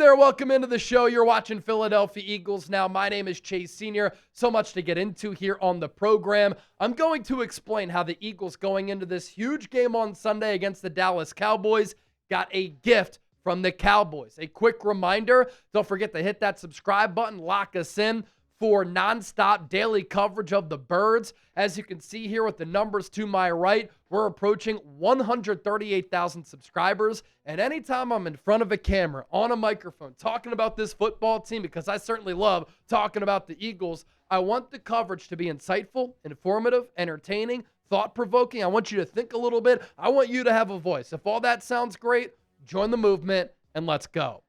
there, welcome into the show. You're watching Philadelphia Eagles Now. My name is Chase Sr. So much to get into here on the program. I'm going to explain how the Eagles going into this huge game on Sunday against the Dallas Cowboys got a gift from the Cowboys. A quick reminder, don't forget to hit that subscribe button, lock us in for nonstop daily coverage of the Birds. As you can see here with the numbers to my right, we're approaching 138,000 subscribers. And anytime I'm in front of a camera, on a microphone, talking about this football team, because I certainly love talking about the Eagles, I want the coverage to be insightful, informative, entertaining, thought-provoking. I want you to think a little bit. I want you to have a voice. If all that sounds great, join the movement and let's go.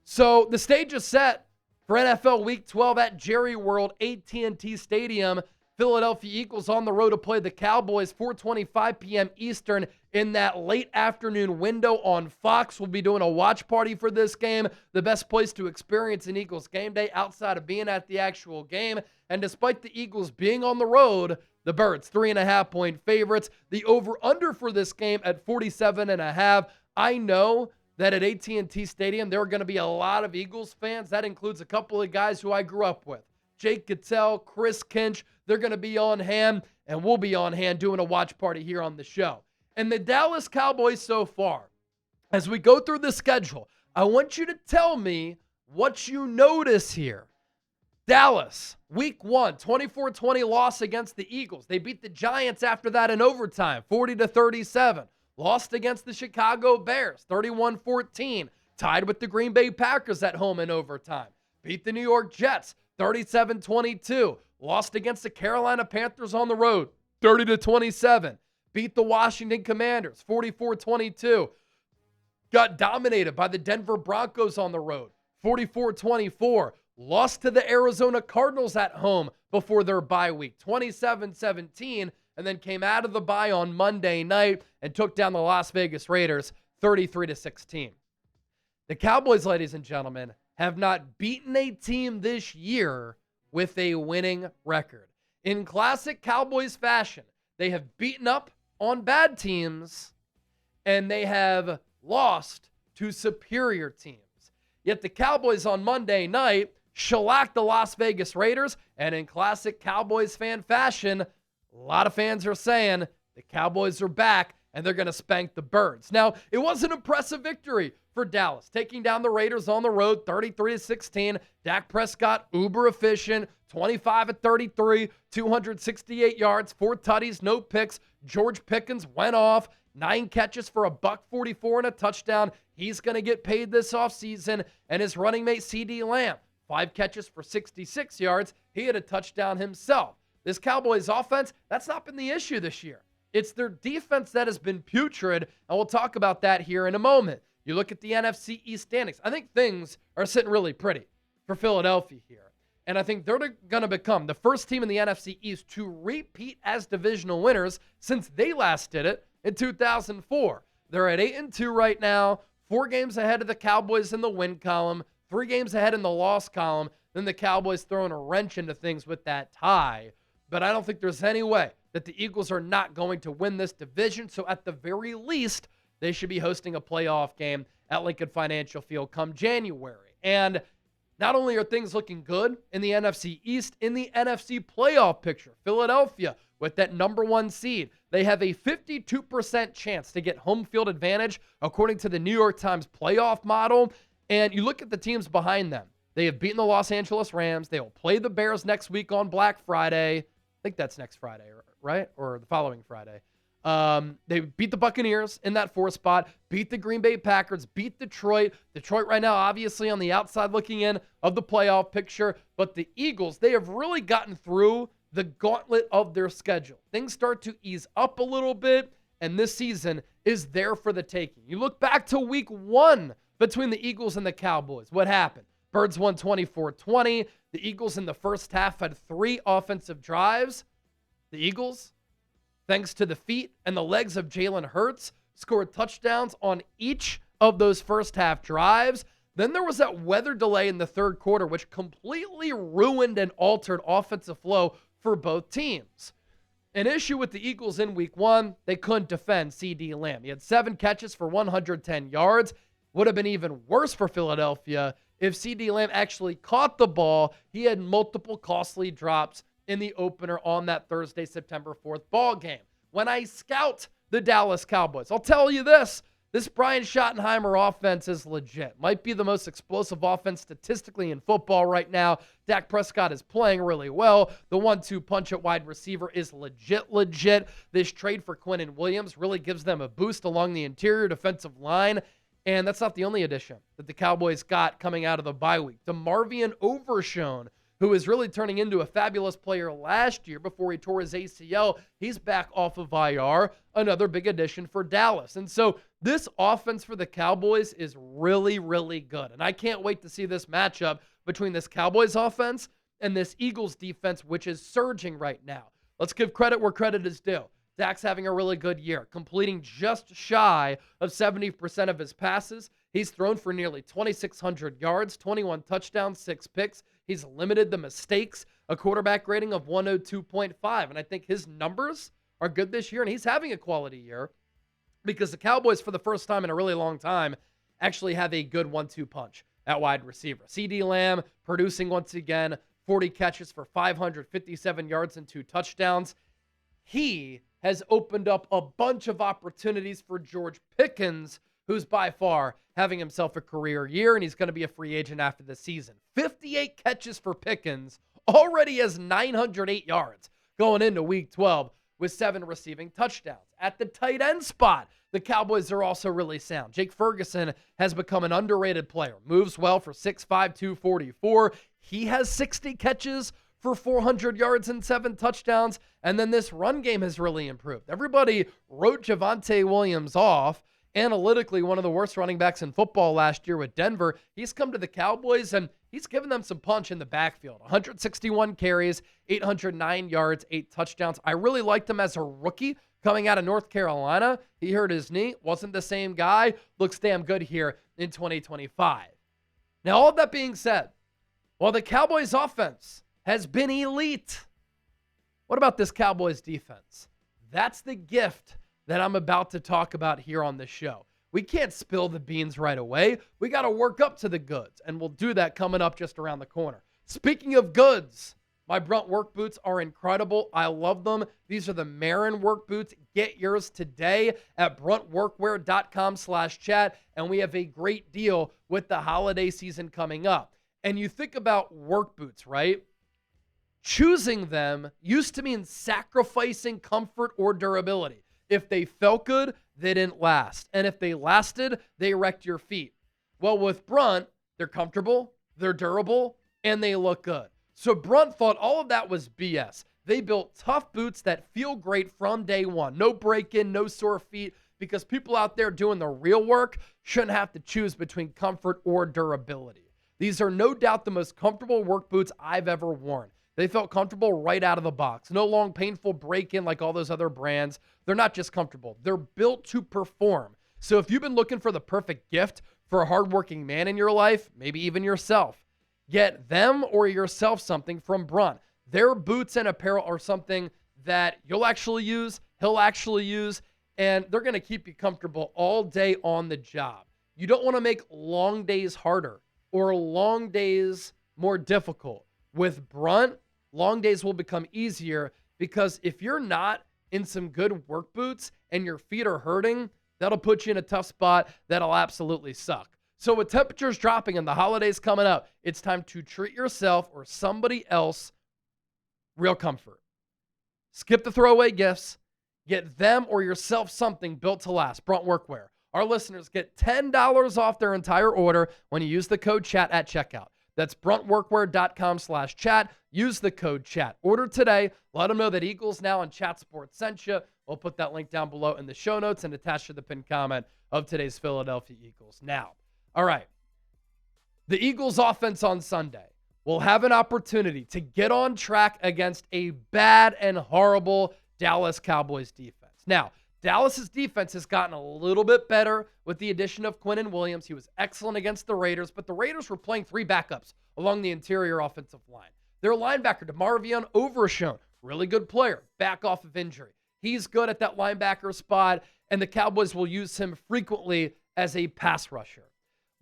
So the stage is set for NFL Week 12 at Jerry World, AT&T Stadium. Philadelphia Eagles on the road to play the Cowboys, 4:25 p.m. Eastern in that late afternoon window on Fox. We'll be doing a watch party for this game, the best place to experience an Eagles game day outside of being at the actual game. And despite the Eagles being on the road, the Birds, 3.5-point favorites. The over-under for this game at 47.5. I know that at AT&T Stadium, there are going to be a lot of Eagles fans. That includes a couple of guys who I grew up with. Jake Cattell, Chris Kinch, they're going to be on hand, and we'll be on hand doing a watch party here on the show. And the Dallas Cowboys so far, as we go through the schedule, I want you to tell me what you notice here. Dallas, week 1, 24-20 loss against the Eagles. They beat the Giants after that in overtime, 40-37. Lost against the Chicago Bears, 31-14. Tied with the Green Bay Packers at home in overtime. Beat the New York Jets, 37-22. Lost against the Carolina Panthers on the road, 30-27. Beat the Washington Commanders, 44-22. Got dominated by the Denver Broncos on the road, 44-24. Lost to the Arizona Cardinals at home before their bye week, 27-17. And then came out of the bye on Monday night and took down the Las Vegas Raiders 33-16. The Cowboys, ladies and gentlemen, have not beaten a team this year with a winning record. In classic Cowboys fashion, they have beaten up on bad teams and they have lost to superior teams. Yet the Cowboys on Monday night shellacked the Las Vegas Raiders, and in classic Cowboys fan fashion, a lot of fans are saying the Cowboys are back and they're going to spank the Birds. Now, it was an impressive victory for Dallas, taking down the Raiders on the road 33-16. Dak Prescott, uber efficient, 25-33, 268 yards, 4 tutties, no picks. George Pickens went off, 9 catches for $144 and a touchdown. He's going to get paid this offseason. And his running mate, CeeDee Lamb, 5 catches for 66 yards. He had a touchdown himself. This Cowboys offense, that's not been the issue this year. It's their defense that has been putrid, and we'll talk about that here in a moment. You look at the NFC East standings. I think things are sitting really pretty for Philadelphia here. And I think they're going to become the first team in the NFC East to repeat as divisional winners since they last did it in 2004. They're at 8-2 right now, 4 games ahead of the Cowboys in the win column, 3 games ahead in the loss column. Then the Cowboys throwing a wrench into things with that tie. But I don't think there's any way that the Eagles are not going to win this division. So at the very least, they should be hosting a playoff game at Lincoln Financial Field come January. And not only are things looking good in the NFC East, in the NFC playoff picture, Philadelphia with that number 1 seed, they have a 52% chance to get home field advantage according to the New York Times playoff model. And you look at the teams behind them. They have beaten the Los Angeles Rams. They will play the Bears next week on Black Friday. I think that's next Friday, right? Or the following Friday. They beat the Buccaneers in that 4th spot, beat the Green Bay Packers, beat Detroit. Detroit right now, obviously on the outside looking in of the playoff picture. But the Eagles, they have really gotten through the gauntlet of their schedule. Things start to ease up a little bit, and this season is there for the taking. You look back to week 1 between the Eagles and the Cowboys. What happened? Birds won 24-20. The Eagles in the first half had 3 offensive drives. The Eagles, thanks to the feet and the legs of Jalen Hurts, scored touchdowns on each of those first half drives. Then there was that weather delay in the 3rd quarter, which completely ruined and altered offensive flow for both teams. An issue with the Eagles in week 1, they couldn't defend CeeDee Lamb. He had 7 catches for 110 yards. would have been even worse for Philadelphia if CeeDee Lamb actually caught the ball. He had multiple costly drops in the opener on that Thursday, September 4th ball game. When I scout the Dallas Cowboys, I'll tell you this Brian Schottenheimer offense is legit. Might be the most explosive offense statistically in football right now. Dak Prescott is playing really well. The 1-2 punch at wide receiver is legit. This trade for Quinnen Williams really gives them a boost along the interior defensive line. And that's not the only addition that the Cowboys got coming out of the bye week. DeMarvion Overshown, who is really turning into a fabulous player last year before he tore his ACL. He's back off of IR, another big addition for Dallas. And so this offense for the Cowboys is really, really good. And I can't wait to see this matchup between this Cowboys offense and this Eagles defense, which is surging right now. Let's give credit where credit is due. Dak's having a really good year, completing just shy of 70% of his passes. He's thrown for nearly 2,600 yards, 21 touchdowns, 6 picks. He's limited the mistakes, a quarterback rating of 102.5. And I think his numbers are good this year, and he's having a quality year because the Cowboys, for the first time in a really long time, actually have a good 1-2 punch at wide receiver. CeeDee Lamb producing once again, 40 catches for 557 yards and 2 touchdowns. He has opened up a bunch of opportunities for George Pickens, who's by far having himself a career year, and he's going to be a free agent after the season. 58 catches for Pickens, already has 908 yards going into Week 12 with 7 receiving touchdowns. At the tight end spot, the Cowboys are also really sound. Jake Ferguson has become an underrated player. Moves well for 6'5", 244. He has 60 catches for 400 yards and 7 touchdowns. And then this run game has really improved. Everybody wrote Javonte Williams off. Analytically, one of the worst running backs in football last year with Denver. He's come to the Cowboys, and he's given them some punch in the backfield. 161 carries, 809 yards, 8 touchdowns. I really liked him as a rookie coming out of North Carolina. He hurt his knee, wasn't the same guy. Looks damn good here in 2025. Now, all of that being said, while the Cowboys offense has been elite, what about this Cowboys defense? That's the gift that I'm about to talk about here on this show. We can't spill the beans right away. We got to work up to the goods, and we'll do that coming up just around the corner. Speaking of goods, my Brunt work boots are incredible. I love them. These are the Marin work boots. Get yours today at bruntworkwear.com/chat, and we have a great deal with the holiday season coming up. And you think about work boots, right? Choosing them used to mean sacrificing comfort or durability. If they felt good, they didn't last. And if they lasted, they wrecked your feet. Well, with Brunt, they're comfortable, they're durable, and they look good. So Brunt thought all of that was BS. They built tough boots that feel great from day one. No break-in, no sore feet, because people out there doing the real work shouldn't have to choose between comfort or durability. These are no doubt the most comfortable work boots I've ever worn. They felt comfortable right out of the box. No long, painful break-in like all those other brands. They're not just comfortable. They're built to perform. So if you've been looking for the perfect gift for a hardworking man in your life, maybe even yourself, get them or yourself something from Brunt. Their boots and apparel are something that you'll actually use, he'll actually use, and they're going to keep you comfortable all day on the job. You don't want to make long days harder or long days more difficult. With Brunt, long days will become easier because if you're not in some good work boots and your feet are hurting, that'll put you in a tough spot that'll absolutely suck. So with temperatures dropping and the holidays coming up, it's time to treat yourself or somebody else real comfort. Skip the throwaway gifts. Get them or yourself something built to last. Brunt Workwear. Our listeners get $10 off their entire order when you use the code CHAT at checkout. That's bruntworkwear.com/chat. Use the code CHAT. Order today. Let them know that Eagles Now and Chat Sports sent you. We'll put that link down below in the show notes and attached to the pinned comment of today's Philadelphia Eagles Now. All right. The Eagles offense on Sunday will have an opportunity to get on track against a bad and horrible Dallas Cowboys defense. Now, Dallas's defense has gotten a little bit better with the addition of Quinnen Williams. He was excellent against the Raiders, but the Raiders were playing 3 backups along the interior offensive line. Their linebacker, DeMarvion Overshown, really good player, back off of injury. He's good at that linebacker spot, and the Cowboys will use him frequently as a pass rusher.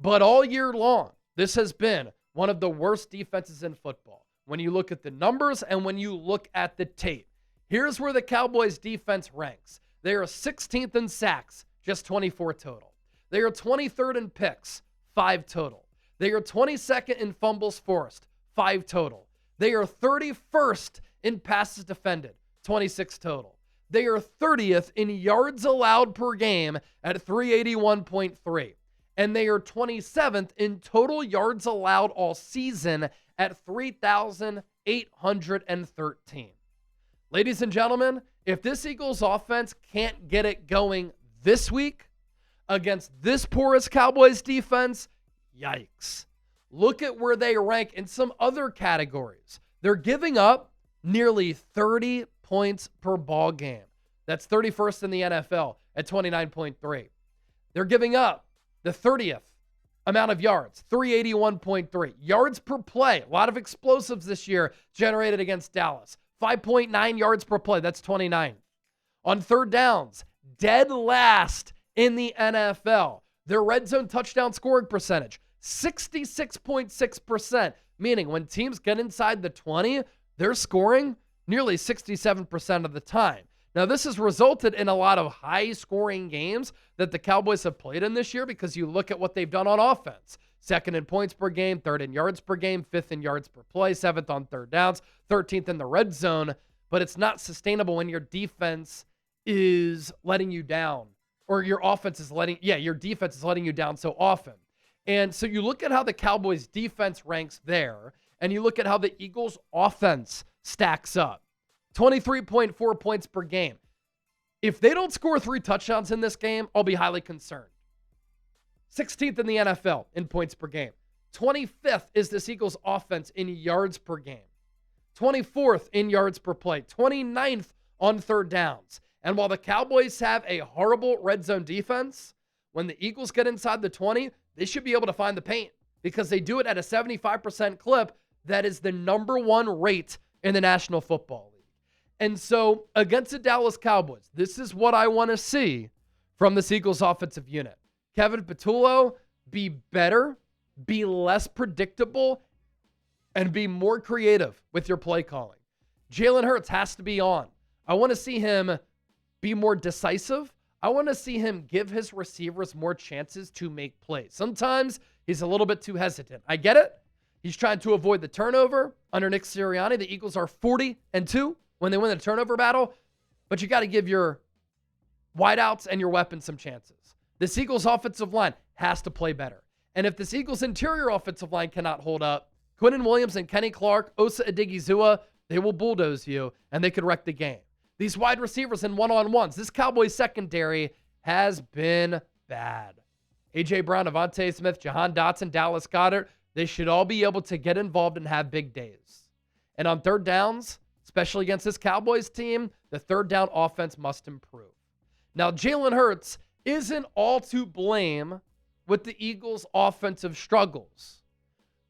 But all year long, this has been one of the worst defenses in football. When you look at the numbers and when you look at the tape, here's where the Cowboys defense ranks. They are 16th in sacks, just 24 total. They are 23rd in picks, 5 total. They are 22nd in fumbles forced, 5 total. They are 31st in passes defended, 26 total. They are 30th in yards allowed per game at 381.3. And they are 27th in total yards allowed all season at 3,813. Ladies and gentlemen, if this Eagles offense can't get it going this week against this porous Cowboys defense, yikes. Look at where they rank in some other categories. They're giving up nearly 30 points per ball game. That's 31st in the NFL at 29.3. They're giving up the 30th amount of yards, 381.3. Yards per play, a lot of explosives this year generated against Dallas. 5.9 yards per play, that's 29th. On third downs, dead last in the NFL. Their red zone touchdown scoring percentage, 66.6%, meaning when teams get inside the 20, they're scoring nearly 67% of the time. Now, this has resulted in a lot of high-scoring games that the Cowboys have played in this year because you look at what they've done on offense. 2nd in points per game, 3rd in yards per game, 5th in yards per play, 7th on third downs, 13th in the red zone. But it's not sustainable when your defense is letting you down, or your defense is letting you down so often. And so you look at how the Cowboys defense ranks there, and you look at how the Eagles offense stacks up. 23.4 points per game. If they don't score 3 touchdowns in this game, I'll be highly concerned. 16th in the NFL in points per game. 25th is this Eagles offense in yards per game. 24th in yards per play. 29th on third downs. And while the Cowboys have a horrible red zone defense, when the Eagles get inside the 20, they should be able to find the paint because they do it at a 75% clip. That is the number 1 rate in the National Football League. And so against the Dallas Cowboys, this is what I want to see from this Eagles offensive unit. Kevin Patullo, be better, be less predictable, and be more creative with your play calling. Jalen Hurts has to be on. I want to see him be more decisive. I want to see him give his receivers more chances to make plays. Sometimes he's a little bit too hesitant. I get it. He's trying to avoid the turnover. Under Nick Sirianni, the Eagles are 40-2 when they win the turnover battle, but you got to give your wideouts and your weapons some chances. This Eagles offensive line has to play better. And if this Eagles interior offensive line cannot hold up, Quinnen Williams and Kenny Clark, Osa Odigizua, they will bulldoze you, and they could wreck the game. These wide receivers in one-on-ones, this Cowboys secondary has been bad. A.J. Brown, DeVonta Smith, Jahan Dotson, Dallas Goedert, they should all be able to get involved and have big days. And on third downs, especially against this Cowboys team, the third down offense must improve. Now, Jalen Hurts isn't all to blame with the Eagles' offensive struggles,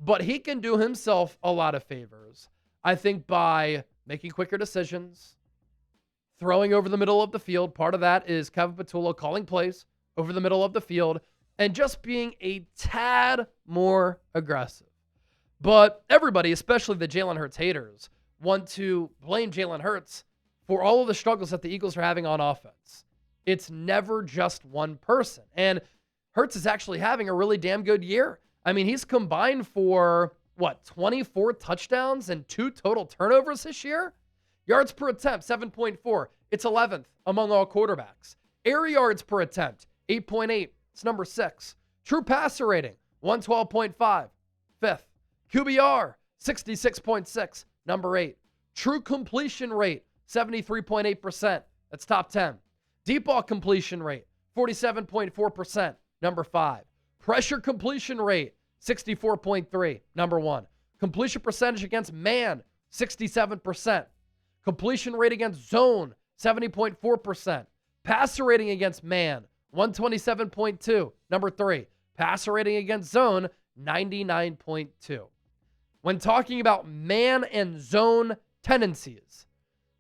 but he can do himself a lot of favors, I think, by making quicker decisions, throwing over the middle of the field. Part of that is Kevin Patullo calling plays over the middle of the field and just being a tad more aggressive. But everybody, especially the Jalen Hurts haters, want to blame Jalen Hurts for all of the struggles that the Eagles are having on offense. It's never just one person. And Hurts is actually having a really damn good year. I mean, he's combined for, 24 touchdowns and 2 total turnovers this year? Yards per attempt, 7.4. It's 11th among all quarterbacks. Air yards per attempt, 8.8. It's number 6. True passer rating, 112.5. 5th. QBR, 66.6. Number 8. True completion rate, 73.8%. That's top 10. Deep ball completion rate, 47.4%. Number 5. Pressure completion rate, 64.3. Number 1. Completion percentage against man, 67%. Completion rate against zone, 70.4%. Passer rating against man, 127.2. Number 3. Passer rating against zone, 99.2. When talking about man and zone tendencies,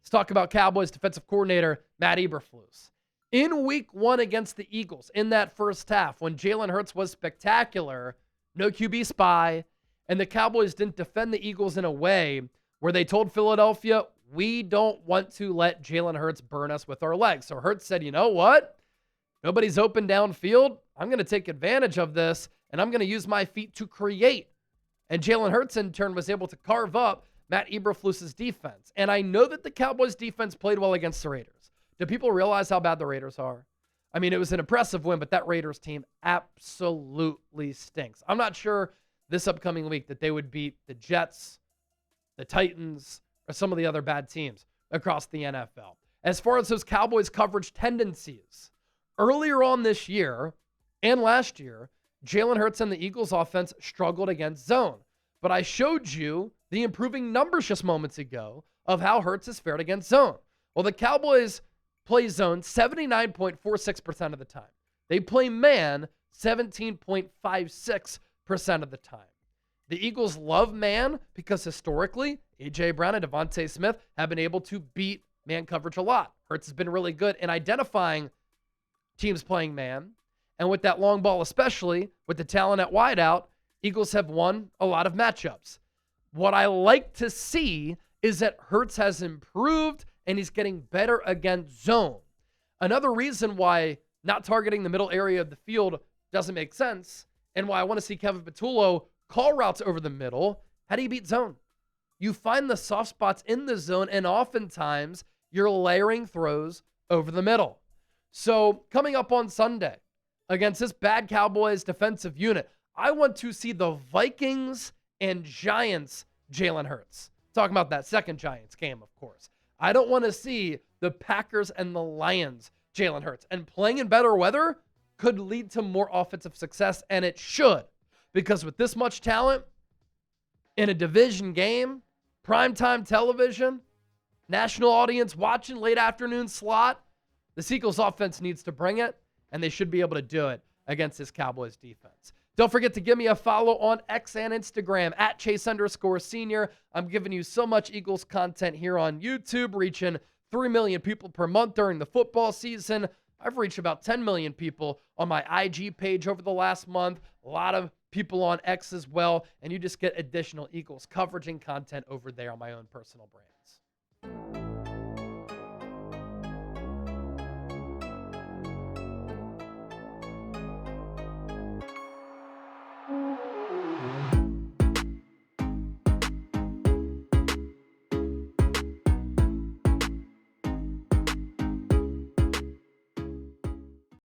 let's talk about Cowboys defensive coordinator Matt Eberflus. In week 1 against the Eagles, in that first half, when Jalen Hurts was spectacular, no QB spy, and the Cowboys didn't defend the Eagles in a way where they told Philadelphia, we don't want to let Jalen Hurts burn us with our legs. So Hurts said, you know what? Nobody's open downfield. I'm going to take advantage of this, and I'm going to use my feet to create. And Jalen Hurts, in turn, was able to carve up Matt Eberflus's defense. And I know that the Cowboys' defense played well against the Raiders. Do people realize how bad the Raiders are? I mean, it was an impressive win, but that Raiders team absolutely stinks. I'm not sure this upcoming week that they would beat the Jets, the Titans, or some of the other bad teams across the NFL. As far as those Cowboys coverage tendencies, earlier on this year and last year, Jalen Hurts and the Eagles offense struggled against zone. But I showed you the improving numbers just moments ago of how Hurts has fared against zone. Well, the Cowboys play zone 79.46% of the time. They play man 17.56% of the time. The Eagles love man because historically, A.J. Brown and DeVonta Smith have been able to beat man coverage a lot. Hurts has been really good in identifying teams playing man. And with that long ball, especially with the talent at wideout, Eagles have won a lot of matchups. What I like to see is that Hurts has improved and he's getting better against zone. Another reason why not targeting the middle area of the field doesn't make sense, and why I want to see Kevin Patullo call routes over the middle. How do you beat zone? You find the soft spots in the zone, and oftentimes you're layering throws over the middle. So coming up on Sunday against this bad Cowboys defensive unit, I want to see the Vikings and Giants Jalen Hurts. Talking about that second Giants game, of course. I don't want to see the Packers and the Lions Jalen Hurts. And playing in better weather could lead to more offensive success, and it should. Because with this much talent in a division game, primetime television, national audience watching, late afternoon slot, the Eagles offense needs to bring it, and they should be able to do it against this Cowboys defense. Don't forget to give me a follow on X and Instagram at Chase_Senior. I'm giving you so much Eagles content here on YouTube, reaching 3 million people per month during the football season. I've reached about 10 million people on my IG page over the last month. A lot of people on X as well. And you just get additional Eagles coverage and content over there on my own personal brands.